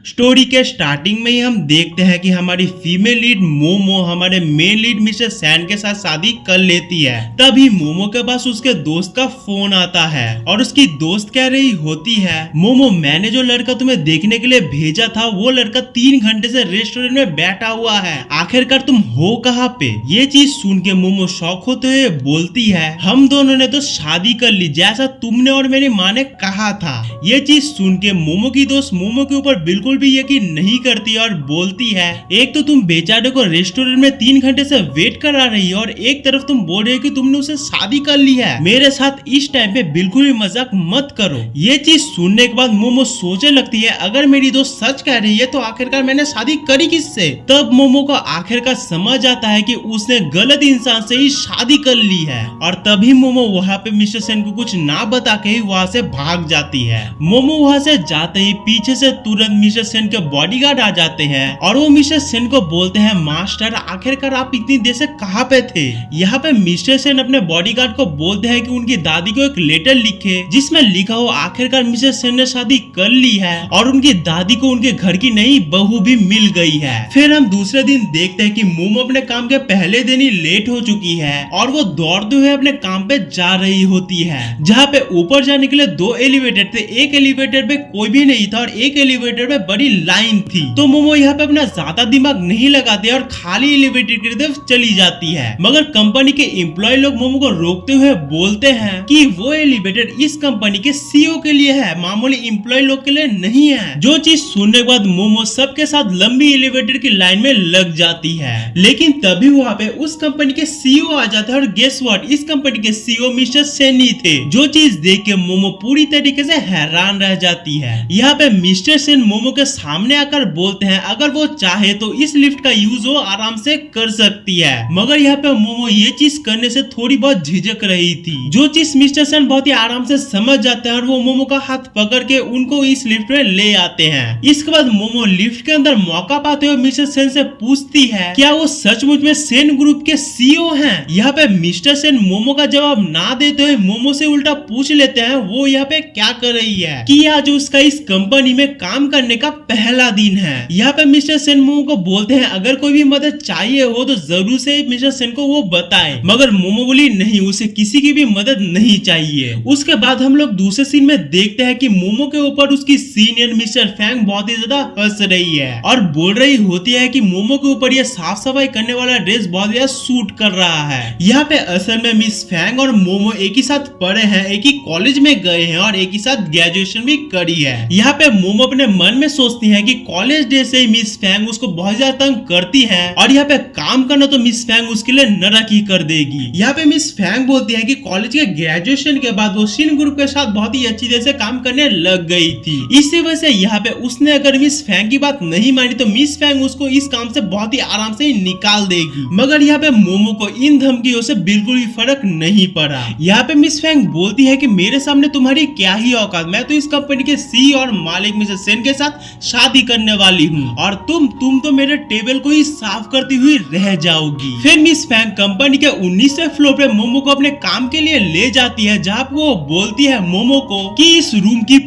Story के starting में ही हम देखते हैं कि हमारी फीमेल लीड मोमो हमारे मेन लीड मिस्टर सैन के साथ शादी कर लेती है। तभी मोमो के पास उसके दोस्त का फोन आता है और उसकी दोस्त कह रही होती है, मोमो मैंने जो लड़का तुम्हें देखने के लिए भेजा था वो लड़का 3 घंटे से रेस्टोरेंट में बैठा हुआ है, आखिरकार तुम हो कहाँ पे। ये चीज सुन के मोमो शॉक होते हुए बोलती है, हम दोनों ने तो शादी कर ली जैसा तुमने और मेरी माँ ने कहा था। ये चीज सुन के मोमो की दोस्त मोमो के ऊपर बिल्कुल भी यकीन नहीं करती और बोलती है, एक तो तुम बेचारे को रेस्टोरेंट में 3 घंटे से वेट करा रही हो और एक तरफ तुम बोल रहे हो कि तुमने उसे शादी कर ली है। मेरे साथ इस टाइम पे बिल्कुल भी मजाक मत करो। ये चीज सुनने के बाद मोमो सोचने लगती है, अगर मेरी दोस्त सच कह रही है तो आखिरकार मैंने शादी करी किससे। तब मोमो को आखिरकार समझ आता है कि उसने गलत इंसान से ही शादी कर ली है और तभी मोमो वहाँ पे मिस्टर सेन को कुछ ना बता के ही वहाँ से भाग जाती है। मोमो वहाँ से जाते ही पीछे से तुरंत मिस्टर सेन के बॉडीगार्ड आ जाते हैं और वो मिस्टर सेन को बोलते हैं, मास्टर आखिरकार आप इतनी देर से कहाँ पे थे। यहाँ पे मिस्टर सेन अपने बॉडीगार्ड को बोलते हैं कि उनकी दादी को एक लेटर लिखे जिसमें लिखा हो आखिरकार मिस्टर सेन ने शादी कर ली है और उनकी दादी को उनके घर की नई बहू भी मिल गई है। फिर हम दूसरे दिन देखते हैं कि मोमो अपने काम के पहले दिन ही लेट हो चुकी है और वो दौड़ते हुए अपने काम पे जा रही होती है, जहाँ पे ऊपर जाने के लिए 2 एलिवेटर थे। एक एलिवेटर पे कोई भी नहीं था और एक एलिवेटर पे बड़ी लाइन थी। तो मोमो यहाँ पे अपना ज्यादा दिमाग नहीं लगाते और खाली एलिवेटर की तरफ चली जाती है, मगर कंपनी के एम्प्लॉय लोग मोमो को रोकते हुए बोलते हैं कि वो एलिवेटर इस कंपनी के सीईओ के लिए है, मामूली एम्प्लॉय लोग के लिए नहीं है। जो चीज सुनने के बाद मोमो सबके साथ लंबी एलिवेटर की लाइन में लग जाती है, लेकिन तभी वहाँ पे उस कंपनी के सीईओ आ जाते हैं और गेस व्हाट, इस कंपनी के सीईओ मिस्टर सेन ही थे। जो चीज देख के मोमो पूरी तरीके से हैरान रह जाती है। यहाँ पे मिस्टर सेन मोमो के सामने आकर बोलते हैं, अगर वो चाहे तो इस लिफ्ट का यूज वो आराम से कर सकती है, मगर यहाँ पे मोमो ये चीज करने से थोड़ी बहुत झिझक रही थी। जो चीज मिस्टर सेन बहुत ही आराम से समझ जाते हैं और वो मोमो का हाथ पकड़ के उनको इस लिफ्ट में ले आते हैं। इसके बाद मोमो लिफ्ट के अंदर मौका पाते हुए मिस्टर सेन से पूछती है, क्या वो सचमुच में सेन ग्रुप के सीईओ हैं। यहाँ पे मिस्टर सेन मोमो का जवाब ना देते हुए मोमो से उल्टा पूछ लेते हैं, वो यहाँ पे क्या कर रही है, कि आज उसका इस कंपनी में काम करने का पहला दिन है। यहाँ पे मिस्टर सेन मोमो को बोलते हैं, अगर कोई भी मदद चाहिए हो तो जरूर से मिस्टर सेन को वो बताए, मगर मोमो बोली नहीं, उसे किसी की भी मदद नहीं चाहिए। उसके बाद हम लोग दूसरे सीन में देखते हैं कि मोमो के ऊपर उसकी सीनियर मिस्टर फैंग बहुत ही ज्यादा हंस रही है और बोल रही होती है कि मोमो के ऊपर ये साफ सफाई करने वाला ड्रेस बहुत ज्यादा सूट कर रहा है। यहाँ पे असल में मिस फैंग और मोमो एक ही साथ पढ़े हैं, एक ही कॉलेज में गए हैं और एक ही साथ ग्रेजुएशन भी करी है। यहाँ पे मोमो अपने मन में सोचती है कि कॉलेज डे से ही मिस फैंग उसको बहुत ज्यादा तंग करती है और यहाँ पे काम करना तो मिस फैंग उसके लिए नरक ही कर देगी। यहाँ पे मिस फैंग बोलती है कि कॉलेज के ग्रेजुएशन के बाद वो सिन ग्रुप के साथ बहुत ही अच्छी तरह से काम करने लग गई थी, इसी वजह से यहाँ पे उसने अगर मिस फैंग की बात नहीं मानी तो मिस फैंग उसको इस काम से बहुत ही आराम से निकाल देगी। मगर यहाँ पे मोमो को इन धमकियों से बिल्कुल भी फर्क नहीं पड़ा। यहाँ पे मिस फैंग बोलती है कि मेरे सामने तुम्हारी क्या ही औकात, मैं तो इस कंपनी के सीईओ और मालिक मिस्टर सेन के साथ शादी करने वाली हूँ और तुम तो मेरे टेबल को ही साफ करती हुई रह जाओगी। फिर मिस फैंग कंपनी के 19वें फ्लोर पे मोमो को अपने काम के लिए ले जाती है, जहाँ वो बोलती है मोमो को कि इस रूम की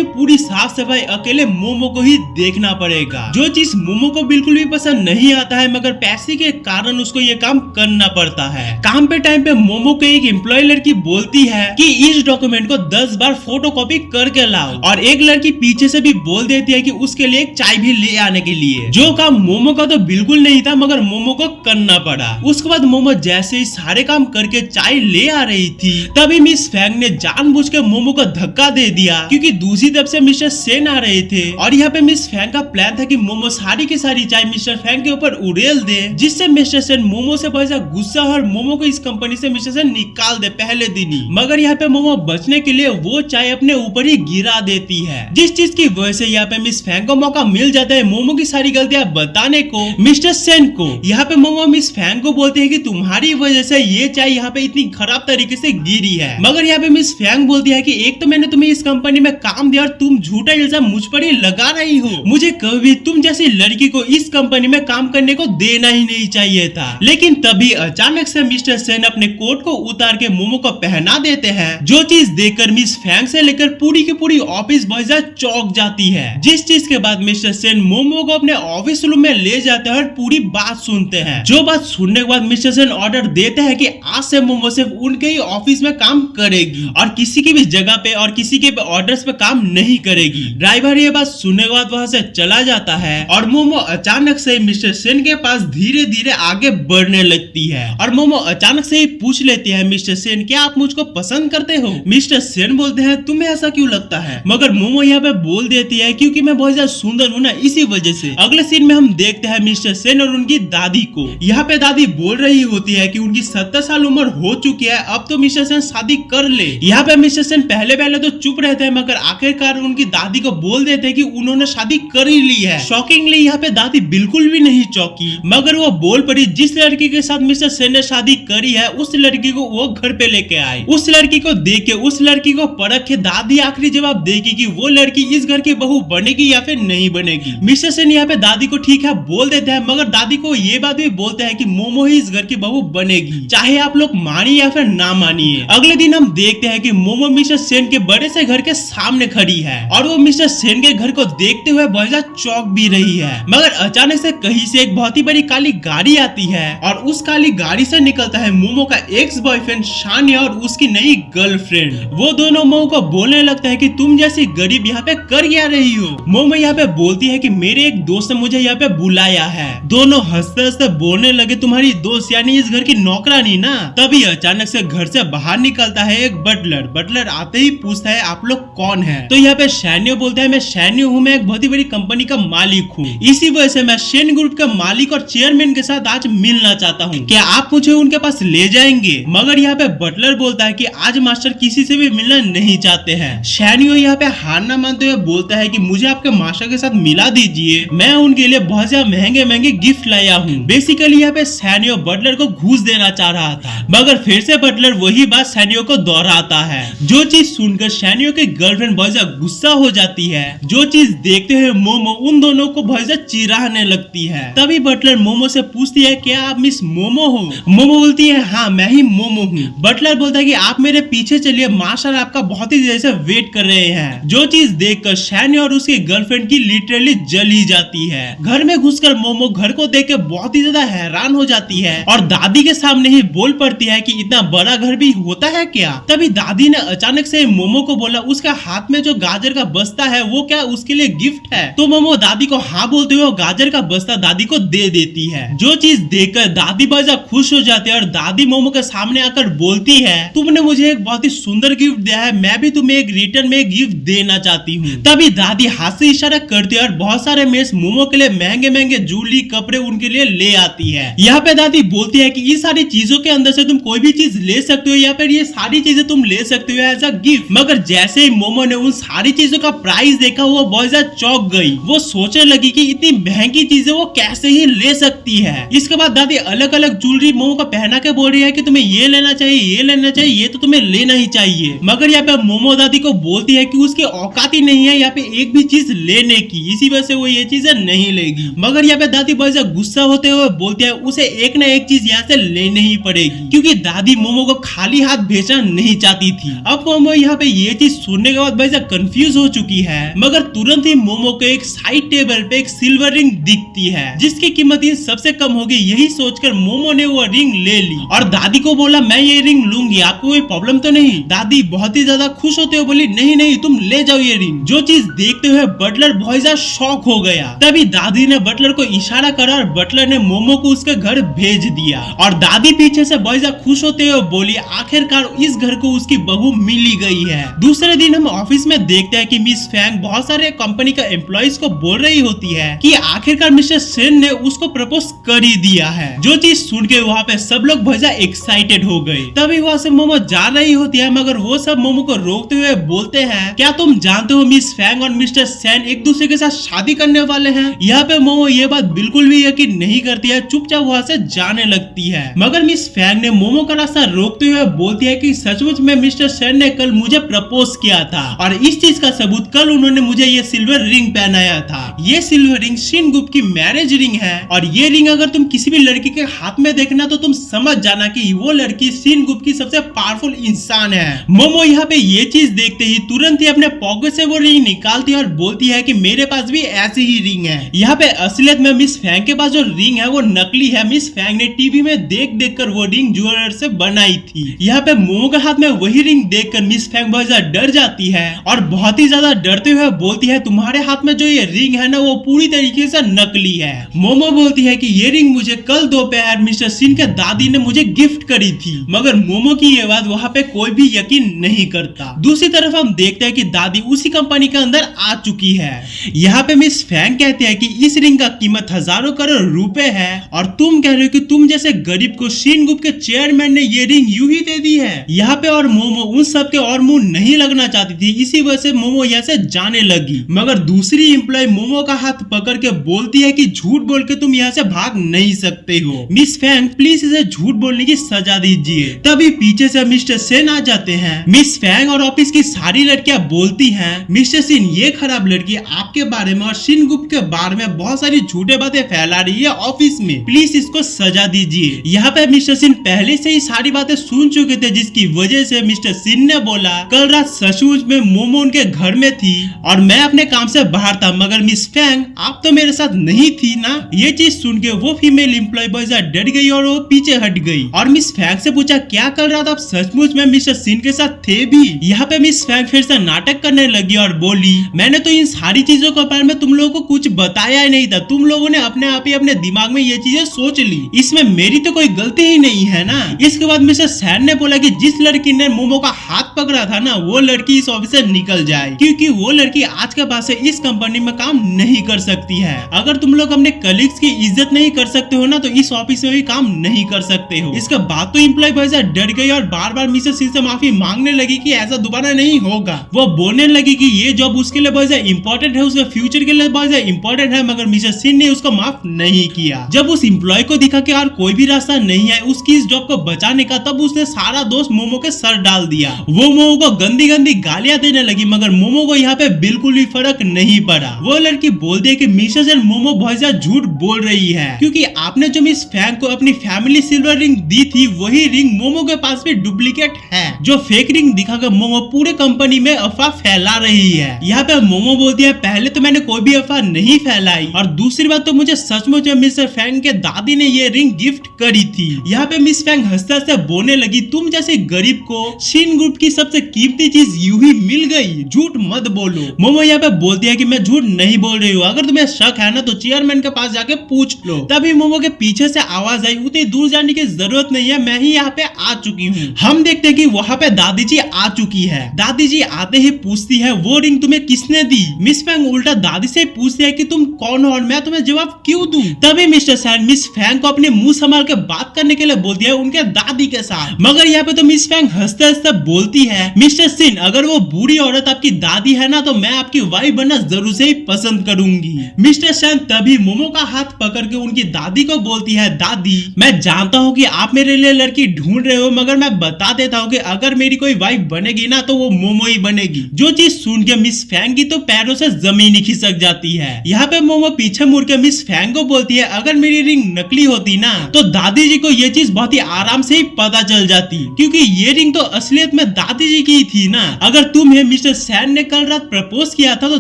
पूरी साफ सफाई अकेले मोमो को ही देखना पड़ेगा। जो चीज मोमो को बिल्कुल भी पसंद नहीं आता है, मगर पैसे के कारण उसको ये काम करना पड़ता है। काम पे टाइम पे मोमो के एक एम्प्लॉय लड़की बोलती है कि इस डॉक्यूमेंट को 10 बार फोटोकॉपी करके लाओ और एक लड़की पीछे से भी बोल देती है कि उसके लिए एक चाय भी ले आने के लिए। जो काम मोमो का तो बिल्कुल नहीं था, मगर मोमो को करना पड़ा। उसके बाद मोमो जैसे ही सारे काम करके चाय ले आ रही थी, तभी मिस फैंग ने जानबूझ के मोमो को धक्का दे दिया, क्योंकि दूसरी तरफ से मिस्टर सेन आ रहे थे और यहाँ पे मिस फैंग का प्लान था कि मोमो सारी की सारी चाय मिस्टर फैंग के ऊपर उड़ेल दे, जिससे मिस्टर सेन मोमो से बहुत ज्यादा गुस्सा और मोमो को इस कंपनी से मिस्टर सेन निकाल दे पहले दिन ही। मगर यहाँ पे मोमो बचने के लिए वो चाय अपने ऊपर ही गिरा देती है, जिस चीज की वजह से यहाँ पे मिस फैंग को मौका मिल जाता है मोमो की सारी गलतियां बताने को मिस्टर सेन को। यहाँ पे मोमो मिस फैंग को बोलते हैं कि तुम्हारी वजह से ये चाय यहाँ पे इतनी खराब तरीके से गिरी है। मगर यहाँ पे मिस फैंग बोलती है कि एक तो मैंने तुम्हें इस कंपनी में काम दिया और तुम झूठा इल्जाम मुझ पर ही लगा रही हो। मुझे कभी तुम जैसी लड़की को इस कंपनी में काम करने को देना ही नहीं चाहिए था। लेकिन तभी अचानक से मिस्टर सेन अपने कोट को उतार के मोमो को पहना देते हैं, जो चीज देखकर मिस फैंग से लेकर पूरी की पूरी ऑफिस बहुत ज्यादा चौंक जाती है। जिस इस चीज के बाद मिस्टर सेन मोमो को अपने ऑफिस रूम में ले जाते हैं और पूरी बात सुनते हैं। जो बात सुनने के बाद मिस्टर सेन ऑर्डर देते हैं कि आज से मोमो सिर्फ उनके ही ऑफिस में काम करेगी और किसी की भी जगह पे और किसी के ऑर्डर्स पे काम नहीं करेगी। ड्राइवर ये बात सुनने के बाद वहां से चला जाता है और मोमो अचानक से मिस्टर सेन के पास धीरे धीरे आगे बढ़ने लगती है और मोमो अचानक से ही पूछ लेती है, मिस्टर सेन क्या आप मुझको पसंद करते हो? मिस्टर सेन बोलते हैं, तुम्हें ऐसा क्यों लगता है? मगर मोमो यहाँ पे बोल देती है, क्योंकि मैं बहुत ज्यादा सुंदर हूँ ना, इसी वजह से। अगले सीन में हम देखते हैं मिस्टर सेन और उनकी दादी को। यहाँ पे दादी बोल रही होती है कि उनकी 70 साल उम्र हो चुकी है, अब तो मिस्टर सेन शादी कर ले। यहाँ पे मिस्टर सेन पहले तो चुप रहते हैं, मगर आखिरकार उनकी दादी को बोल देते हैं कि उन्होंने शादी कर ही ली है। शॉकिंगली यहाँ पे दादी बिल्कुल भी नहीं चौंकी, मगर वो बोल पड़ी, जिस लड़की के साथ मिस्टर सेन ने शादी करी है उस लड़की को वो घर पे लेके आए। उस लड़की को देख के, उस लड़की को परख के दादी आखिरी जवाब देगी कि वो लड़की इस घर की बहू बनेगी या फिर नहीं बनेगी। मिस्टर सेन यहाँ पे दादी को ठीक है बोल देते हैं, मगर दादी को ये बात भी बोलते हैं कि मोमो ही इस घर की बहू बनेगी, चाहे आप लोग मानिए या फिर ना मानिए। अगले दिन हम देखते हैं कि मोमो मिस्टर सेन के बड़े से घर के सामने खड़ी है और वो मिस्टर सेन के घर को देखते हुए बहुत ज्यादा चौंक भी रही है। मगर अचानक से कहीं से एक बहुत ही बड़ी काली गाड़ी आती है और उस काली गाड़ी से निकलता है मोमो का एक्स बॉयफ्रेंड शानिया और उसकी नई गर्लफ्रेंड। वो दोनों मोमो को बोलने लगता है कि तुम जैसी गरीब यहाँ पे कर क्या रही हो? मोमो यहाँ पे बोलती है कि मेरे एक दोस्त ने मुझे यहाँ पे बुलाया है। दोनों हंसते हंसते बोलने लगे, तुम्हारी दोस्त यानी इस घर की नौकरानी ना? तभी अचानक से घर से बाहर निकलता है एक बटलर। बटलर आते ही पूछता है, आप लोग कौन है? तो यहाँ पे शैन्यो बोलता है, मैं शैन्यो हूँ, मैं एक बहुत ही बड़ी कंपनी का मालिक हूँ, इसी वजह से मैं शेन ग्रुप के मालिक और चेयरमैन के साथ आज मिलना चाहता हूँ, क्या आप मुझे उनके पास ले जाएंगे? मगर यहाँ पे बटलर बोलता है कि आज मास्टर किसी से भी मिलना नहीं चाहते हैं। शैन्यो यहाँ पे हार ना मानते हुए बोलता है कि मुझे आपके मास्टर के साथ मिला दीजिए, मैं उनके लिए बहुत ज्यादा महंगे महंगे गिफ्ट लाया हूँ। बेसिकली यहाँ पे शैन्यो बटलर को घूस देना चाह रहा था, मगर फिर से बटलर वही बात शैन्यो को दोहराता है। जो चीज सुनकर शैन्यो की गर्लफ्रेंड बहुत ज्यादा गुस्सा हो जाती है। जो चीज देखते हुए मोमो उन दोनों को बहुत ज्यादा चिढ़ाने लगती है। तभी बटलर मोमो से पूछती है, क्या आप मिस मोमो हो? मोमो बोलती है, हाँ मैं ही मोमो हूँ। बटलर बोलता है कि आप मेरे पीछे चलिए, मास्टर आपका बहुत ही देर से वेट कर रहे हैं। जो चीज देखकर शैन्यो और उसकी गर्लफ्रेंड की लिटरली जल ही जाती है। घर में घुसकर मोमो घर को देख के बहुत ही ज्यादा हैरान हो जाती है और दादी के सामने ही बोल पड़ती है कि इतना बड़ा घर भी होता है क्या? तभी दादी ने अचानक से मोमो को बोला, उसका हाथ में जो गाजर का बस्ता है वो क्या उसके लिए गिफ्ट है? तो मोमो दादी को हाँ बोलते हुए गाजर का बस्ता दादी को दे देती है। जो चीज देखकर दादी बहुत ज्यादा खुश हो जाती है और दादी मोमो के सामने आकर बोलती है, तुमने मुझे एक बहुत ही सुंदर गिफ्ट दिया है, मैं भी तुम्हें एक रिटर्न में एक गिफ्ट देना चाहती हूँ। तभी दादी हाथ से इशारा करती है और बहुत सारे मेस मोमो के लिए महंगे महंगे ज्वेलरी कपड़े उनके लिए ले आती है। यहाँ पे दादी बोलती है कि इस सारी चीजों के अंदर से तुम कोई भी चीज ले सकते हो या फिर ये सारी चीजें तुम ले सकते हो एज अ गिफ्ट। मगर जैसे ही मोमो ने उन सारी चीजों का प्राइस देखा वो बहुत ज्यादा चौंक गई। वो सोचने लगी कि इतनी महंगी चीजें वो कैसे ही ले सकती है। इसके बाद दादी अलग अलग ज्वेलरी मोमो को पहना के बोल रही है कि तुम्हें ये लेना चाहिए, ये लेना चाहिए, ये तो तुम्हें लेना ही चाहिए। मगर यहाँ पे मोमो दादी को बोलती है कि उसकी औकात ही नहीं है यहाँ पे एक भी चीज लेने की, इसी वजह से वो ये चीजें नहीं लेगी। मगर यहाँ पे दादी बहुत ज्यादा गुस्सा होते हुए बोलती है उसे एक ना एक चीज यहाँ से लेनी ही पड़ेगी, क्योंकि दादी मोमो को खाली हाथ भेजना नहीं चाहती थी। अब मोमो यहाँ पे ये चीज सुनने के बाद बहुत ज्यादा कंफ्यूज हो चुकी है। मगर तुरंत ही मोमो को एक साइड टेबल पे एक सिल्वर रिंग दिखती है जिसकी कीमत ही सबसे कम होगी। यही सोचकर मोमो ने वो रिंग ले ली और दादी को बोला, मैं ये रिंग लूंगी, आपको कोई प्रॉब्लम तो नहीं? दादी बहुत ही ज्यादा खुश होते हुए बोली, नहीं नहीं तुम ले जाओ ये रिंग। जो चीज देखते हुए बटलर बहुत ज्यादा शॉक हो गया। तभी दादी ने बटलर को इशारा करा और बटलर ने मोमो को उसके घर भेज दिया और दादी पीछे से बहुत ज्यादा खुश होते हुए बोली, आखिरकार इस घर को उसकी बहू मिली गई है। दूसरे दिन हम ऑफिस में देखते हैं कि मिस फैंग बहुत सारे कंपनी का एम्प्लॉइज को बोल रही होती है कि आखिरकार मिस्टर सेन ने उसको प्रपोज कर ही दिया है। जो चीज सुन के वहाँ पे सब लोग बहुत ज्यादा एक्साइटेड हो गए। तभी वहाँ से मोमो जा रही होती है, मगर वो सब मोमो को रोकते हुए बोलते हैं, क्या तुम जानते हो मिस फैंग और मिस्टर सेन एक दूसरे के साथ शादी करने वाले हैं? यहाँ पे मोमो ये बात बिल्कुल भी यकीन नहीं करती है, चुपचाप वहाँ से जाने लगती है। मगर मिस फैंग ने मोमो का रास्ता रोकते हुए बोलती है कि सचमुच में मिस्टर सेन ने कल मुझे प्रपोज किया था और इस चीज का सबूत कल उन्होंने मुझे ये सिल्वर रिंग पहनाया था। ये सिल्वर रिंग शिन गुप्त की मैरिज रिंग है और ये रिंग अगर तुम किसी भी लड़की के हाथ में देखना तो तुम समझ जाना कि वो लड़की शिन गुप्त की सबसे पावरफुल इंसान है। मोमो यहाँ पे ये चीज देखते ही तुरंत ही अपने पॉकेट से वो रिंग निकालती है और बोलती बोलती है कि मेरे पास भी ऐसी ही रिंग है। यहाँ पे असलियत में मिस फैंग के पास जो रिंग है वो नकली है। मिस फैंग ने टीवी में देख देख कर वो रिंग ज्वेलर से बनाई थी। यहाँ पे मोमो के हाथ में वही रिंग देखकर मिस फैंग बहुत ज्यादा डर जाती है और बहुत ही ज्यादा डरते हुए बोलती है तुम्हारे हाथ में जो ये रिंग है ना वो पूरी तरीके से नकली है। मोमो बोलती है कि ये रिंग मुझे कल दोपहर मिस्टर सिन के दादी ने मुझे गिफ्ट करी थी, मगर मोमो की ये बात वहाँ पे कोई भी यकीन नहीं करता। दूसरी तरफ हम देखते हैं कि दादी उसी कंपनी के अंदर आ चुकी है। यहाँ पे मिस फैंग कहते हैं कि इस रिंग का कीमत हजारों करोड़ रुपए है और तुम कह रहे हो कि तुम जैसे गरीब को शिन ग्रुप के चेयरमैन ने ये रिंग यूं ही दे दी है। यहाँ पे और मोमो उन सब के और मुंह नहीं लगना चाहती थी, इसी वजह से मोमो यहाँ से जाने लगी। मगर दूसरी एम्प्लॉय मोमो का हाथ पकड़ के बोलती है कि झूठ बोल के तुम यहाँ से भाग नहीं सकते हो। मिस फैंग प्लीज इसे झूठ बोलने की सजा दीजिए। तभी पीछे से मिस्टर सेन आ जाते हैं। मिस फैंग और ऑफिस की सारी लड़कियां बोलती हैं मिस्टर सिन ये खराब लड़की आपके बारे में और शिन ग्रुप के बारे में बहुत सारी झूठे बातें फैला रही है ऑफिस में, प्लीज इसको सजा दीजिए। यहाँ पे मिस्टर सिन पहले से ही सारी बातें सुन चुके थे, जिसकी वजह से मिस्टर सिन ने बोला कल रात सचमुच में मोमो उनके घर में थी और मैं अपने काम से बाहर था, मगर मिस फैंग आप तो मेरे साथ नहीं थी ना। ये चीज सुन के वो फीमेल एम्प्लॉय बहुत डर गई और वो पीछे हट गई और मिस फैंग से पूछा क्या कल रात आप सचमुच में मिस्टर सिन के साथ थे भी। यहाँ पे मिस फैंग फिर से नाटक करने लगी और बोली मैंने तो इन सारी चीजों के बारे में तुम लोगों को कुछ बताया ही नहीं था, तुम लोगों ने अपने आप ही अपने दिमाग में ये चीजें सोच ली, इसमें मेरी तो कोई गलती ही नहीं है ना। इसके बाद मिस्टर सैन ने बोला कि जिस लड़की ने मोमो का हाथ पकड़ा था ना वो लड़की इस ऑफिस से निकल जाए, क्योंकि वो लड़की आज के बाद से इस कंपनी में काम नहीं कर सकती है। अगर तुम लोग अपने कलीग्स की इज्जत नहीं कर सकते हो ना तो इस ऑफिस में भी काम नहीं कर सकते हो। इसके बाद तो एम्प्लॉय बहुत ज्यादा डर गई और बार बार मिस्टर सिन से माफी मांगने लगी कि ऐसा दोबारा नहीं होगा। वो बोलने लगी कि ये जॉब उसके लिए बहुत ज्यादा इंपॉर्टेंट है, उसके फ्यूचर के लिए बहुत ज्यादा इंपॉर्टेंट है, मगर मिस्टर सिन ने उसको माफ नहीं किया। जब उस एम्प्लॉय को दिखा कि यार कोई भी रास्ता नहीं है उसकी इस जॉब को बचाने का, तब उसने सारा दोष मोमो के सर डाल दिया। वो मोमो को गंदी गंदी गालियां देने लगी, मगर मोमो को यहाँ पे बिल्कुल भी फर्क नहीं पड़ा। वो लड़की बोलती है कि मिस्टर सिन मोमो बहुत ज्यादा झूठ बोल रही है, क्योंकि आपने जो मिस फैंग को अपनी फैमिली सिल्वर रिंग दी थी वही रिंग मोमो के पास भी डुप्लीकेट है। जो फेक रिंग दिखाकर मोमो पूरे कंपनी में अफवाह फैला रही है। यहाँ पे मोमो बोलती है पहले तो मैंने कोई भी अफवाह नहीं फैलाई और दूसरी बात तो मुझे सचमुच में मिस्टर फैंग के दादी ने ये रिंग गिफ्ट करी थी। यहाँ पे मिस फैंग हंसते हंसते बोलने लगी तुम जैसे गरीब को शिन ग्रुप की सबसे कीमती चीज यूं ही मिल गई, झूठ मत बोलो। मोमो यहाँ पे बोलती है कि मैं झूठ नहीं बोल रही हूँ, अगर तुम्हें शक है ना तो चेयरमैन के पास जाके पूछ लो। तभी मोमो के पीछे से आवाज आई उतनी दूर जाने की जरूरत नहीं है, मैं ही यहाँ पे आ चुकी हूँ। हम देखते हैं कि वहाँ पे दादी जी आ चुकी है। दादी जी आते ही पूछती है वो रिंग तुम्हें किसने दी। मिस फैंग उल्टा दादी से पूछती है कि तुम कौन हो और मैं तुम्हें जवाब क्यों दूं। तभी मिस्टर सैन मिस फैंग को अपने मुंह संभाल के बात करने के लिए बोलती है उनके दादी के साथ, मगर यहाँ पे तो मिस फैंग हंसते हंसते बोलती है मिस्टर सिन अगर वो बुरी औरत आपकी दादी है ना तो मैं आपकी वाइफ बनना जरूर से ही पसंद करूंगी। मिस्टर सैन तभी मोमो का हाथ पकड़ के उनकी दादी को बोलती है दादी मैं जानता हूँ कि आप मेरे लिए लड़की ढूंढ रहे हो, मगर मैं बता देता हूँ कि अगर मेरी कोई वाइफ बनेगी ना तो वो मोमो ही बनेगी। जो चीज सुन के मिस फैंग की तो पैरों से जमीन ही खिसक जाती है। यहाँ पे मोमो पीछे मुड़ के मिस फैंग को बोलती है अगर मेरी रिंग नकली होती ना तो दादी जी को ये चीज बहुत ही आराम से ही पता चल जाती, क्योंकि ये रिंग तो असलियत में दादी जी की थी ना। अगर तुम्हें मिस्टर सैन ने कल रात प्रपोज किया था तो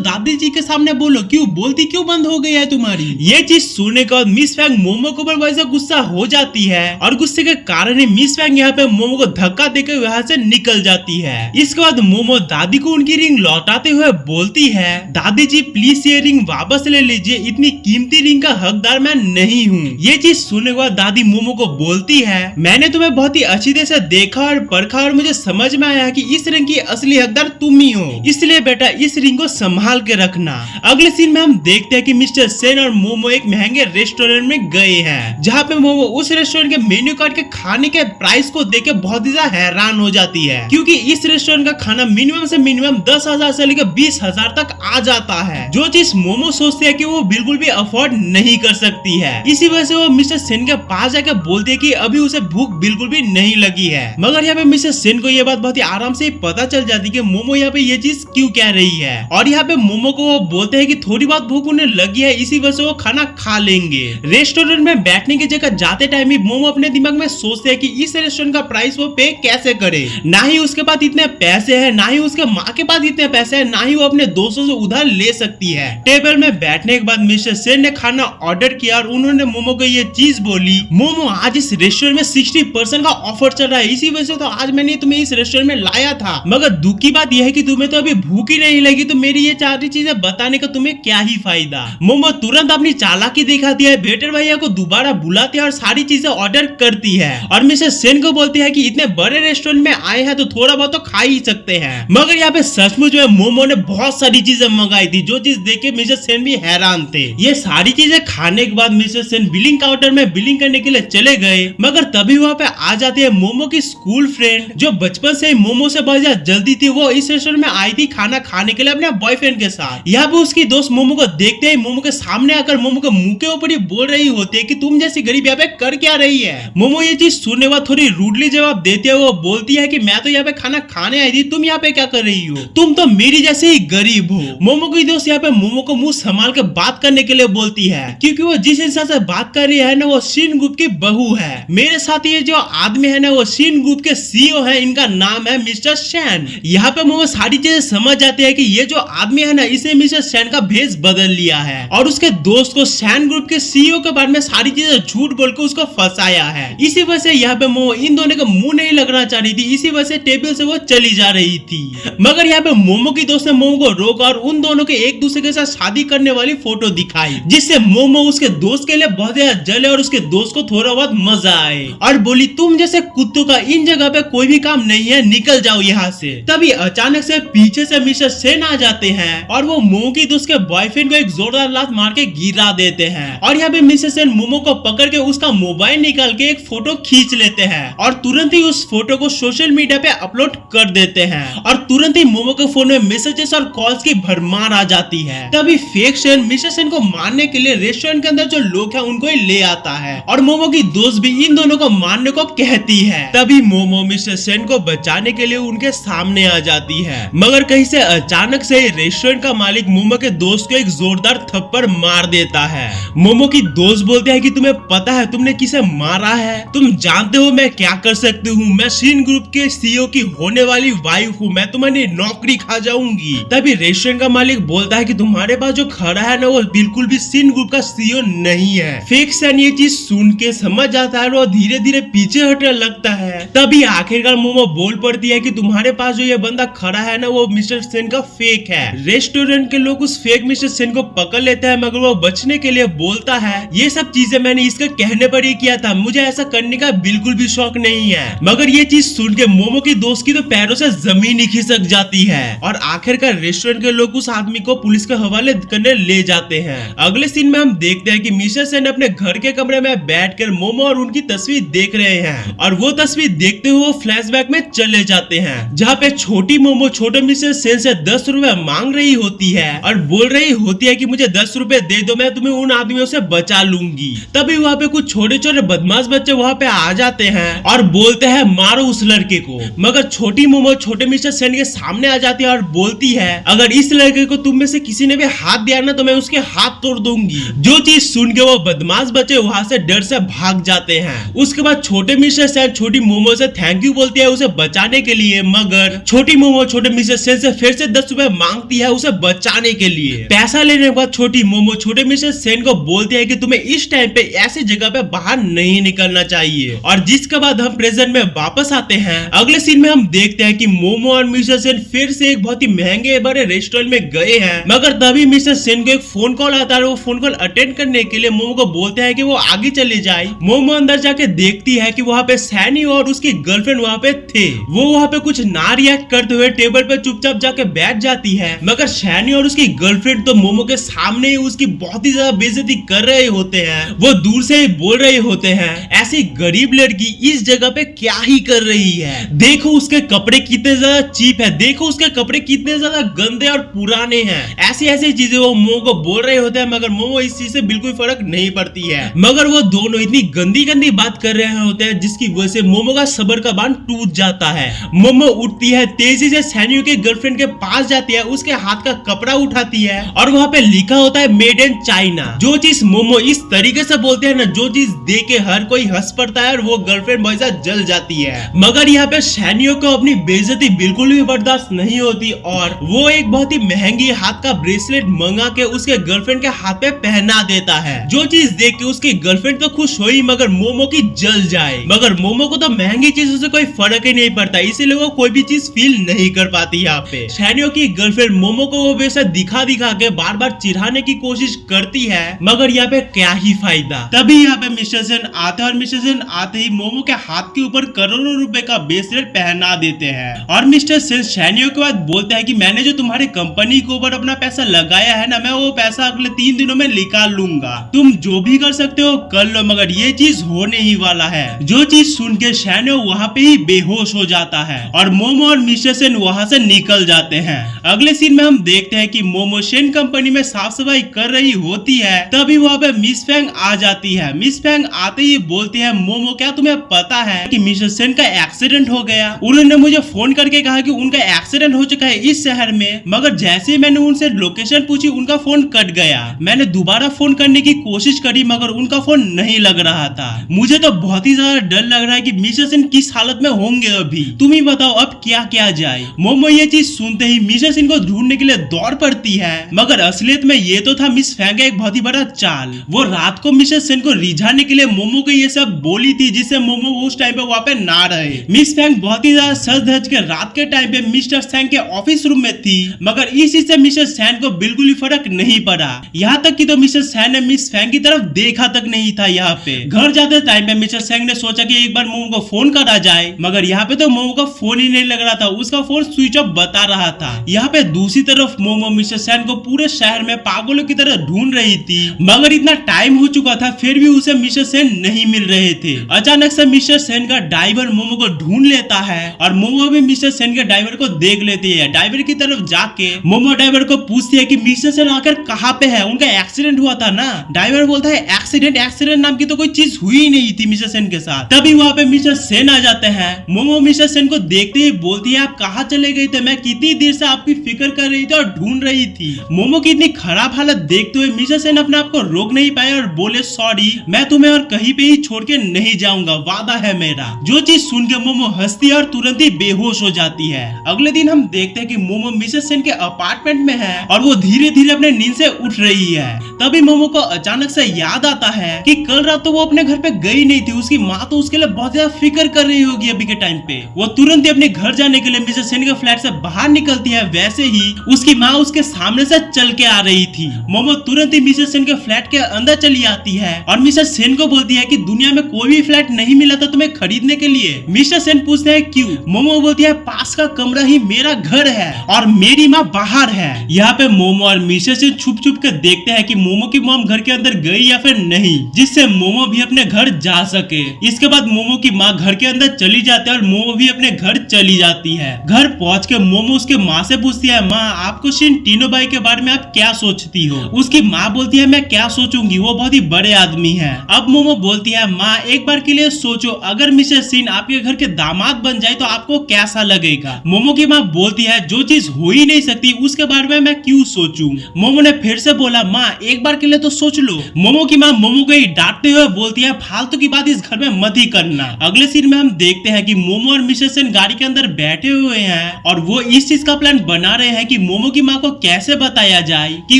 दादी जी के सामने बोलो, क्यों बोलती क्यों बंद हो गई है तुम्हारी। ये चीज सुनने के बाद मिस फैंग मोमो के ऊपर वैसे गुस्सा हो जाती है और गुस्से के कारण ही मिस फैंग यहाँ पे मोमो को धक्का देकर वहाँ से निकल जाती है। इसके बाद मोमो दादी को उनकी रिंग लौटाते हुए बोलती है दादी जी प्लीज ये रिंग वापस ले लीजिए, इतनी कीमती रिंग का हकदार मैं नहीं हूँ। ये चीज सुनने के बाद दादी मोमो को बोलती है मैंने तुम्हें बहुत ही अच्छी तरह से देखा और परखा और मुझे समझ में आया कि इस रिंग की असली हकदार तुम ही हो, इसलिए बेटा इस रिंग को संभाल के रखना। अगले सीन में हम देखते हैं कि मिस्टर सेन और मोमो एक महंगे रेस्टोरेंट में गए हैं, जहाँ पे मोमो उस रेस्टोरेंट के मेन्यू कार्ड के खाने के प्राइस को देख के बहुत ही ज्यादा हैरान हो जाती है, क्योंकि इस रेस्टोरेंट का खाना मिनिमम से मिनिमम 10,000 से लेकर 20,000 तक आ जाता है, जो चीज मोमो सोचती है कि वो बिल्कुल भी अफोर्ड नहीं कर सकती है। इसी वजह से वो मिस्टर सेन के पास जाकर बोलती है कि अभी उसे भूख बिल्कुल भी नहीं लगी है। मगर यहाँ पे मिसेस सेन को ये बात बहुत ही आराम से पता चल जाती है कि मोमो यहाँ पे ये चीज क्यों कह रही है, और यहाँ पे मोमो को वो बोलते हैं कि थोड़ी बहुत भूख उन्हें लगी है, इसी वजह से वो खाना खा लेंगे। रेस्टोरेंट में बैठने की जगह जाते टाइम ही मोमो अपने दिमाग में सोचते हैं कि इस रेस्टोरेंट का प्राइस वो पे कैसे करे। ना ही उसके पास इतने पैसे हैं, ना ही उसके माँ के पास इतने पैसे हैं, ना ही वो अपने दोस्तों से उधार ले सकती है। टेबल में बैठने के बाद मिस्टर सेन ने खाना ऑर्डर किया और उन्होंने मोमो को ये चीज बोली, मोमो आज इस रेस्टोरेंट में 60% का ऑफर चल रहा है, इसी वजह से तो आज मैंने तुम्हें इस रेस्टोरेंट में लाया था। मगर दुख की बात यह है कि तुम्हें तो अभी भूख ही नहीं लगी, तो मेरी ये सारी चीजें बताने का तुम्हें क्या ही फायदा। मोमो तुरंत अपनी चालाकी दिखाती है, वेटर भैया को दोबारा बुलाती है और सारी चीजें ऑर्डर करती है और मिसेस सेन को बोलती है कि इतने बड़े रेस्टोरेंट में आए हैं तो थोड़ा बहुत तो खा ही सकते हैं। मगर यहाँ पे सचमुच में मोमो ने बहुत सारी चीजें मंगाई थी, जो चीज देख के मिसेस सेन भी हैरान थे। ये सारी चीजें खाने के बाद मिसेस सेन बिलिंग काउंटर में बिलिंग करने के लिए चले गए, मगर तभी वहाँ पे आ जाती है मोमो की स्कूल फ्रेंड, जो बचपन से ही मोमो से बहुत ज्यादा जल्दी थी। वो इस रेस्टोरेंट में आई थी खाना खाने के लिए अपने बॉयफ्रेंड के साथ। यहाँ पे उसकी दोस्त मोमो को देखते ही मोमो के सामने आकर मोमो के मुंह के ऊपर ही बोल रही होती है कि तुम जैसी गरीब यहाँ पे कर क्या रही है। मोमो ये चीज सुनने बाद थोड़ी रूडली जवाब देती है, वो बोलती है कि मैं तो यहाँ पे खाना खाने आई थी, तुम यहाँ पे क्या कर रही हो, तुम तो मेरी जैसे ही गरीब हो। मोमो की दोस्त यहाँ पे मोमो को मुंह संभाल के बात करने के लिए बोलती है, क्योंकि वो जिस इंसान से बात कर रही है ना वो शिन ग्रुप की बहू है। मेरे साथ ये जो आदमी है ना वो शिन ग्रुप के सीईओ है, इनका नाम है मिस्टर सैन। यहाँ पे मोमो सारी चीजें समझ जाते हैं कि ये जो आदमी है ना इसने मिस्टर सैन का भेष बदल लिया है और उसके दोस्त को सैन ग्रुप के सीईओ के बारे में सारी चीजें झूठ बोल के उसको फंसाया है। इसी वजह से यहाँ पे मोमो इन दोनों का मुंह नहीं लगना चाह रही थी, इसी वजह से टेबल से वो चली जा रही थी। मगर यहाँ पे मोमो की दोस्त ने मोमो को रोका और उन दोनों के एक दूसरे के साथ शादी करने वाली फोटो दिखाई, जिससे मोमो उसके दोस्त के लिए बहुत ज्यादा जले और उसके दोस्त को थोड़ा बहुत मजा आए और बोली तुम जैसे कुत्तों का इन जगह पे कोई भी काम नहीं है, निकल जाओ यहाँ से। तभी अचानक से पीछे से मिस्टर सेन आ जाते हैं और वो मोमो की दोस्त के बॉयफ्रेंड को एक जोरदार लात मार के गिरा देते हैं और यहाँ पे मिस्टर सेन मोमो को पकड़ के उसका मोबाइल निकाल के एक फोटो खींच लेते हैं और तुरंत ही उस फोटो को सोशल मीडिया पे अपलोड कर देते हैं और तुरंत ही मोमो के फोन में मैसेजेस और कॉल्स की भरमार आ जाती है। तभी फेक सेन मिस्टर सेन को मारने के लिए रेस्टोरेंट के अंदर जो लोग हैं उनको ही ले आता है और मोमो की दोस्त भी इन दोनों को मारने को कहती है। तभी मोमो मिस्टर सेन को बचाने के लिए उनके सामने आ जाती है, मगर कहीं से अचानक से रेस्टोरेंट का मालिक मोमो के दोस्त को एक जोरदार थप्पड़ मार देता है। मोमो की दोस्त बोलते हैं कि तुम्हें पता है तुमने किसे मारा है, तुम जानते हो मैं क्या कर सकती हूँ, मैं शिन ग्रुप के सीईओ की होने वाली वाइफ हूँ, मैं तुम्हारी नौकरी खा जाऊंगी। तभी रेस्टोरेंट का मालिक बोलता है कि तुम्हारे पास जो खड़ा है ना वो बिल्कुल भी शिन ग्रुप का सीईओ नहीं है। फेक सेन ये चीज सुन के समझ जाता है और धीरे धीरे पीछे हटने लगता है। तभी आखिरकार मोमो बोल पड़ती है कि तुम्हारे पास जो ये बंदा खड़ा है ना वो मिस्टर सेन का फेक है। रेस्टोरेंट के लोग उस फेक मिस्टर सेन को पकड़ लेते हैं, मगर वो बचने के लिए बोलता है ये सब चीजें मैंने इसके कहने पर ही किया था, मुझे ऐसा करने का बिल्कुल भी शौक नहीं है। मगर ये चीज सुन के मोमो की दोस्त की तो पैरों से जमीन ही खिसक जाती है और आखिरकार रेस्टोरेंट के लोग उस आदमी को पुलिस के हवाले करने ले जाते हैं। अगले सीन में हम देखते हैं कि मिस्टर सेन अपने घर के कमरे में बैठकर मोमो और उनकी तस्वीर देख रहे हैं और वो तस्वीर देखते हुए वो फ्लैशबैक में चले जाते हैं, जहाँ पे छोटी मोमो छोटे मिस्टर सेन से 10 रुपए मांग रही होती है और बोल रही होती है कि मुझे 10 रुपए दे दो, मैं तुम्हें उन आदमियों से बचा लूंगी। तभी वहाँ पे कुछ छोटे छोटे बदमाश बच्चे वहाँ पे आ जाते हैं और बोलते हैं मारो उस लड़के को, मगर छोटी मोमो छोटे मिस्टर सेन के सामने आ जाती है और बोलती है अगर इस लड़के को तुम में से किसी ने भी हाथ दिया ना तो मैं उसके हाथ तोड़ दूंगी। जो चीज सुन के वो बदमाश बच्चे वहाँ से डर से भाग जाते हैं। उसके बाद छोटे मिस्टर सेन छोटी मोमो से थैंक यू बोलती है उसे बचाने के लिए, मगर छोटी मोमो छोटे मिस्टर सेन से फिर से 10 रुपए मांगती है उसे बचाने के लिए। पैसा लेने के बाद छोटी मोमो छोटे मिस्टर सेन को बोलती है कि तुम्हें इस टाइम पे ऐसी जगह पे बाहर नहीं निकलना चाहिए और जिसके बाद हम प्रेजेंट में वापस आते हैं। अगले सीन में हम देखते हैं कि मोमो और मिस्टर सेन फिर से एक बहुत ही महंगे बड़े रेस्टोरेंट में गए हैं, मगर तभी मिस्टर सेन को एक फोन कॉल आता है। वो फोन कॉल अटेंड करने के लिए मोमो को बोलते हैं कि वो आगे चले जाए। मोमो अंदर जाके देखती है कि वहाँ पे सैनी और उसकी गर्लफ्रेंड वहाँ पे थे। वो वहाँ पे कुछ ना रिएक्ट करते हुए टेबल पे चुपचाप जाके बैठ जाती है, मगर सैनी और उसकी गर्लफ्रेंड तो मोमो के सामने ही उसकी बहुत ही ज्यादा बेइज्जती कर रहे होते हैं। वो दूर से ही बोल रहे होते हैं ऐसी गरीब लड़की इस जगह पे क्या ही कर रही है, देखो उसके कपड़े कितने ज्यादा चीप है, देखो उसके कपड़े कितने ज्यादा गंदे और पुराने हैं। ऐसी ऐसी चीजें वो मोमो को बोल रहे होते हैं, मगर मोमो इस चीज से बिल्कुल फर्क नहीं पड़ती है। मगर मगर वो दोनों इतनी गंदी गंदी बात कर रहे होते हैं जिसकी वजह से मोमो का सब्र का बांध टूट जाता है। मोमो उठती है, तेजी से सैनियो के गर्लफ्रेंड के पास जाती है, उसके हाथ का कपड़ा उठाती है और वहाँ पे लिखा होता है मेड इन चाइना। जो चीज मोमो इस तरीके से बोलते हैं ना, जो चीज देख के हर कोई हंस पड़ता है और वो गर्लफ्रेंड बहुत ज्यादा जल जाती है। मगर यहाँ पे सैनियो को अपनी बेइज्जती बिल्कुल भी बर्दाश्त नहीं होती और वो एक बहुत ही महंगी हाथ का ब्रेसलेट मंगा के उसके गर्लफ्रेंड के हाथ पे पहना देता है। जो चीज देख के उसकी गर्लफ्रेंड तो खुश हुई मगर मोमो की जल जाए। मगर मोमो को तो महंगी चीजों से कोई फर्क ही नहीं पड़ता, इसीलिए वो कोई भी चीज फील नहीं कर पाती। यहाँ पे सैनियो की गर्लफ्रेंड मोमो को वो वैसा दिखा दिखा के बार बार चिढ़ाने की कोशिश करती है, मगर यहाँ पे क्या ही फायदा। तभी यहाँ पे मिस्टर सेन आते हैं और मिस्टर सेन आते ही मोमो के हाथ के ऊपर करोड़ों रुपए का ब्रेसलेट पहना देते हैं और मिस्टर सेन सैनियो के बाद बोलते हैं कि मैंने जो तुम्हारी कंपनी के ऊपर अपना पैसा लगाया है ना, मैं वो पैसा अगले 3 दिनों में निकाल लूंगा, तुम जो भी कर सकते हो कर लो, मगर ये चीज होने ही वाला है। जो चीज सुन के सैनियो वहाँ पे ही बेहोश हो जाता है और मोमो और मिस्टर सेन वहाँ से निकल जाते हैं। अगले सीन में हम देखते हैं कि मोमो शेन कंपनी में साफ सफाई कर रही होती है, तभी वहाँ पे मिस फैंग आ जाती है। मिस फैंग आते ही बोलती है मोमो क्या तुम्हें पता है कि मिस्टर सेन का एक्सीडेंट हो गया? उन्होंने मुझे फोन करके कहा कि उनका एक्सीडेंट हो चुका है इस शहर में, मगर जैसे ही मैंने उनसे लोकेशन पूछी उनका फोन कट गया। मैंने दोबारा फोन करने की कोशिश करी मगर उनका फोन नहीं लग रहा था। मुझे तो बहुत ही ज्यादा डर लग रहा है कि मिस्टर सेन किस हालत में होंगे अभी, तुम ही बताओ अब क्या किया जाए। मोमो ये चीज सुनते ही मिस्टर सेन को ढूंढने के लिए दौड़ पड़ती है, मगर असलियत में ये तो था मिस फैंग का एक बहुत ही बड़ा चाल। वो रात को मिस्टर सेन को रिझाने के लिए मोमो को ये सब बोली थी जिससे मोमो उस टाइम पे वहाँ पे ना रहे। मिस फैंग बहुत ही ज्यादा सज धज के रात के टाइम पे मिस्टर सेन के ऑफिस रूम में थी, मगर इस चीज से मिस्टर सेन को बिल्कुल भी फर्क नहीं पड़ा। यहाँ तक कि तो मिस्टर सेन ने मिस फैंग की तरफ देखा तक नहीं था। यहाँ पे घर जाते टाइम पे मिस्टर सेन ने सोचा कि एक बार मोमो को फोन करा जाए, मगर यहाँ पे तो मोमो का फोन ही नहीं लग रहा था, उसका फोन स्विच ऑफ बता रहा था। यहाँ पे दूसरी तरफ मोमो मिस्टर सेन को पूरे शहर में पागलों की तरह ढूंढ रही थी, मगर इतना टाइम हो चुका था फिर भी उसे मिस्टर सेन नहीं मिल रहे थे। अचानक से मिस्टर सेन का ड्राइवर मोमो को ढूंढ लेता है और मोमो भी मिस्टर सेन के ड्राइवर को देख लेती है। ड्राइवर की तरफ जाके मोमो ड्राइवर को पूछती है कि मिस्टर सेन आकर कहाँ पे है, उनका एक्सीडेंट हुआ था ना। ड्राइवर बोलता है एक्सीडेंट नाम की तो कोई चीज हुई ही नहीं थी मिस्टर सेन के साथ। तभी वहाँ पे मिस्टर सेन आ जाते हैं। मोमो मिस्टर सेन को देखते ही बोलती है आप कहाँ चले गए थे, मैं कितनी देर से आपकी फिक्र कर रही थी और ढूंढ रही थी। मोमो की इतनी खराब हालत देखते हुए मिस्टर सेन अपने आप को रोक नहीं पाए और बोले सॉरी, मैं तुम्हें और कहीं पे ही छोड़ के नहीं जाऊंगा, वादा है मेरा। जो चीज सुन के मोमो हंसती है और तुरंत ही बेहोश हो जाती है। अगले दिन हम देखते हैं कि मोमो मिस्टर सेन के अपार्टमेंट में है और वो धीरे धीरे अपने नींद से उठ रही है। तभी मोमो को अचानक से याद आता है कि कल रात तो वो अपने घर पे गई नहीं थी, उसकी माँ तो उसके लिए बहुत ज्यादा फिक्र कर रही होगी अभी के टाइम पे। वो तुरंत ही अपने घर जाने के लिए मिस्टर सेन के फ्लैट से बाहर निकलती है, वैसे ही उसकी माँ उसके सामने से चल के आ रही थी। मोमो तुरंत ही मिस्टर सेन के फ्लैट के अंदर चली आती है और मिस्टर सेन को बोलती है कि दुनिया में कोई भी फ्लैट नहीं मिला था तुम्हें खरीदने के लिए। मिस्टर सेन पूछते हैं क्यों? मोमो बोलती है पास का कमरा ही मेरा घर है और मेरी माँ बाहर है। यहाँ पे मोमो और मिस्टर सेन छुप छुप कर देखते हैं कि मोमो की मॉम घर के अंदर गई या फिर नहीं, जिससे मोमो भी अपने घर जा सके। इसके बाद मोमो की माँ घर के अंदर चली जाती है और मोमो भी अपने घर चली जाती है। घर पहुंच के मोमो उसके माँ से पूछती है माँ आपको शिनटिनो भाई के बारे में आप क्या सोचती हो? उसकी माँ बोलती है मैं क्या सोचूंगी, वो बहुत ही बड़े आदमी है। अब मोमो बोलती है माँ एक बार के लिए सोचो, अगर मिस्टर सिन आपके घर के दामाद बन जाए तो आपको कैसा लगेगा? मोमो की माँ बोलती है जो चीज हो ही नहीं सकती उसके बारे में मैं क्यों सोचूं? मोमो ने फिर से बोला माँ एक बार के लिए तो सोच लो। मोमो की माँ मोमो को डांटते हुए बोलती है फालतू की बात इस घर में मत ही करना। अगले सीन में हम देखते हैं कि मोमो और मिस्टर सेन गाड़ी के अंदर बैठे हुए हैं और वो इस चीज का प्लान बना रहे हैं कि मोमो की माँ को कैसे बताया जाए कि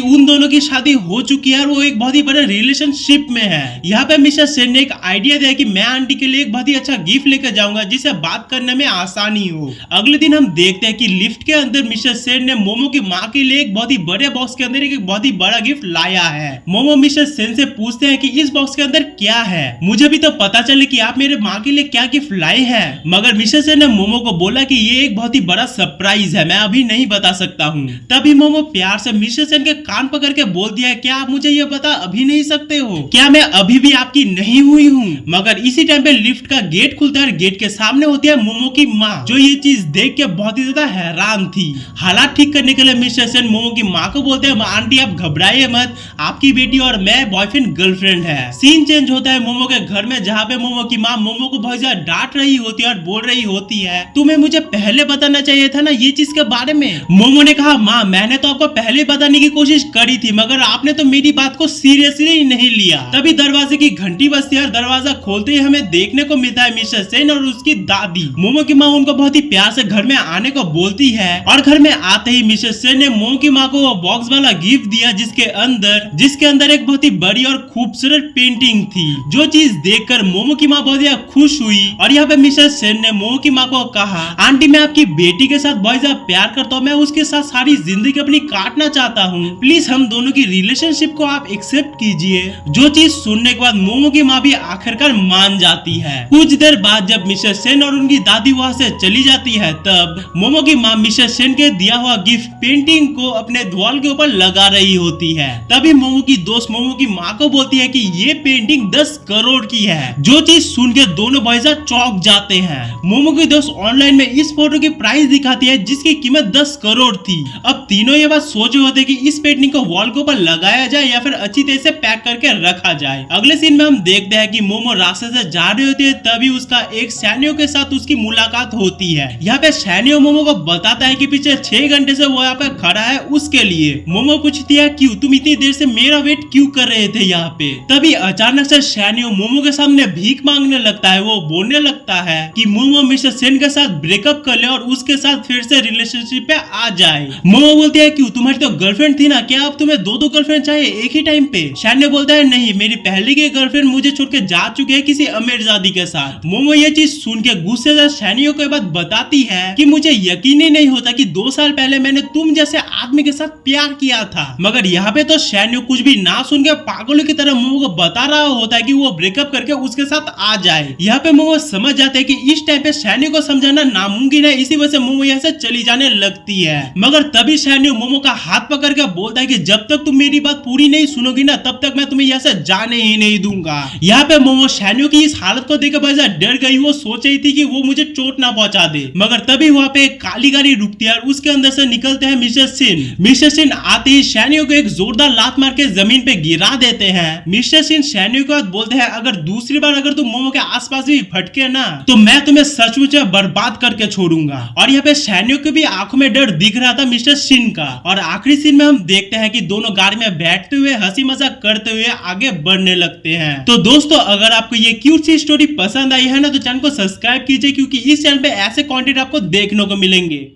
उन दोनों की शादी हो चुकी है और वो एक बहुत ही बड़े रिलेशनशिप में है। यहाँ पे मिस्टर सेन ने एक आइडिया दिया कि मैं आंटी के लिए एक बहुत ही अच्छा गिफ्ट लेकर जाऊंगा जिससे बात करने में आसानी हो। अगले दिन हम देखते हैं कि लिफ्ट के अंदर मिस्टर सेन ने मोमो की माँ के लिए एक बहुत ही बड़े बॉक्स के अंदर एक बहुत ही बड़ा गिफ्ट लाया है। मोमो मिस्टर सेन से पूछते हैं कि इस बॉक्स के अंदर क्या है, मुझे भी तो पता चले कि आप मेरे माँ के लिए क्या गिफ्ट लाए हैं। मगर मिस्टर सेन ने मोमो को बोला कि ये एक बहुत ही बड़ा सरप्राइज है, मैं अभी नहीं बता सकता हूँ। तभी मोमो प्यार से मिस्टर सेन के कान पकड़ के बोल दिया क्या आप मुझे ये बता अभी नहीं सकते हो? क्या मैं अभी भी आपकी नहीं हुई हूँ? मगर इसी टाइम पे लिफ्ट का गेट खुलता है और गेट के सामने होती है मोमो की माँ, जो ये चीज देख के बहुत ही ज्यादा हैरान थी। हालात ठीक करने के लिए मिस्टर सेन मोमो की माँ को बोलते हैं आंटी आप घबराइए मत, आपकी बेटी और मैं बॉयफ्रेंड गर्लफ्रेंड है। है। सीन चेंज होता है मोमो के घर में, जहाँ पे मोमो की माँ मोमो को बहुत ज्यादा डांट रही होती है और बोल रही होती है, तुम्हें मुझे पहले बताना चाहिए था ना ये चीज के बारे में। मोमो ने कहा, माँ मैंने तो आपको पहले बताने की कोशिश करी थी, मगर आपने तो मेरी बात को सीरियसली नहीं लिया। तभी दरवाजे की घंटी बजती है और दरवाजा खोलते ही हमें देखने को मिलता है मिस्टर सेन और उसकी दादी। मोमो की माँ उनको बहुत ही प्यार से घर में आने को बोलती है और घर में आते ही मिस्टर सेन ने मोमो की माँ को वो बॉक्स वाला गिफ्ट दिया जिसके अंदर एक बहुत ही बड़ी और खूबसूरत पेंटिंग थी। जो चीज देखकर मोमो की माँ बहुत ज्यादा खुश हुई और यहाँ पे मिस्टर सेन ने मोमो की माँ को कहा, आंटी मैं आपकी बेटी के साथ बहुत ज्यादा प्यार करता हूँ, मैं उसके साथ सारी जिंदगी अपनी काटना चाहता हूँ, प्लीज हम दोनों की रिलेशनशिप को आप एक्सेप्ट कीजिए। जो चीज सुनने के बाद मोमो की माँ भी आखिरकार मान जाती है। कुछ देर बाद जब मिस्टर सेन और उनकी दादी वहाँ से चली जाती है, तब मोमो की माँ मिस्टर सेन के दिया हुआ गिफ्ट पेंटिंग को अपने द्वार के ऊपर लगा रही होती है। तभी मोमो की दोस्त मोमो की माँ को बोलती है कि ये पेंटिंग 10 करोड़ की है। जो चीज सुन के दोनों भाई साहब चौंक जाते हैं। मोमो की दोस्त ऑनलाइन में इस फोटो की प्राइस दिखाती है जिसकी कीमत 10 करोड़ थी। अब तीनों ये बात सोचे होते कि इस पेंटिंग को वॉल के ऊपर लगाया जाए या फिर अच्छी तरह से पैक करके रखा जाए। अगले सीन में हम देखते हैं कि मोमो रास्ते से जा रही होती है, तभी उसका एक सैनियो के साथ उसकी मुलाकात होती है। यहाँ पे सैनियो मोमो को बताता है कि पीछे 6 घंटे से वो यहाँ पे खड़ा है उसके लिए। मोमो पूछती है, क्यों तुम इतनी देर से मेरा वेट क्यों कर रहे थे यहाँ पे। तभी अचानक से सैनियो मोमो के सामने भीख मांगने लगता है। वो बोलने लगता है कि मोमो मिस्टर सेन के साथ ब्रेकअप कर ले और उसके साथ फिर से रिलेशनशिप पे आ जाए। मोमो बोलती है, क्यों तुम्हारी तो गर्लफ्रेंड थी ना, क्या अब तुम्हें दो गर्लफ्रेंड चाहिए एक ही टाइम पे। सैनियो बोलता है, नहीं मेरी पहले की गर्लफ्रेंड मुझे छोड़ के जा चुकी है किसी अमीरजादी के साथ। मोमो ये चीज सुन के गुस्से से सैनियो को बात बताती है कि मुझे यकीन ही नहीं होता कि 2 साल पहले मैंने तुम जैसे आदमी के साथ प्यार किया था। मगर यहाँ पे तो सैनियो कुछ भी ना सुन के पागलों की तरह मोमो को बता रहा होता है कि वो ब्रेकअप करके उसके साथ आ जाए। यहाँ पे मोमो समझ जाते हैं कि इस टाइम पे सैनियो को समझाना नामुमकिन है, इसी वजह से मोमो यहाँ से चली जाने लगती है। मगर तभी सैनियो मोमो का हाथ पकड़ के बोलता है कि जब तक तुम मेरी बात पूरी नहीं सुनोगी ना, तब तक मैं तुम्हें यहाँ से जाने ही नहीं दूंगा। यहाँ पे मोमो सैनियो की इस हालत को देखकर बहुत ज्यादा डर गई। वो सोच रही थी कि वो मुझे चोट ना पहुंचा दे। मगर तभी वहाँ पे एक काली गाड़ी रुकती है और उसके अंदर से निकलते हैं मिस्टर सेन। मिस्टर सेन आते ही सैनियो को एक जोरदार लात मार के जमीन पे गिरा देते हैं। मिस्टर सेन सैनियो को बोलते हैं, अगर दूसरी बार अगर तुम मोमो के आसपास भी भटके ना, तो मैं तुम्हें सचमुच बर्बाद करके छोड़ूंगा। और यहाँ पे सैनियो को भी आंखों में डर दिख रहा था मिस्टर सेन का। और आखिरी सीन में हम देखते हैं कि दोनों गाड़ी में बैठते हुए हंसी मजाक करते हुए आगे बढ़ने लगते हैं। तो दोस्तों अगर आपको ये क्यूट सी स्टोरी पसंद आई है ना, तो चैनल को सब्सक्राइब कीजिए, क्योंकि इस चैनल पे ऐसे कंटेंट आपको देखने को मिलेंगे।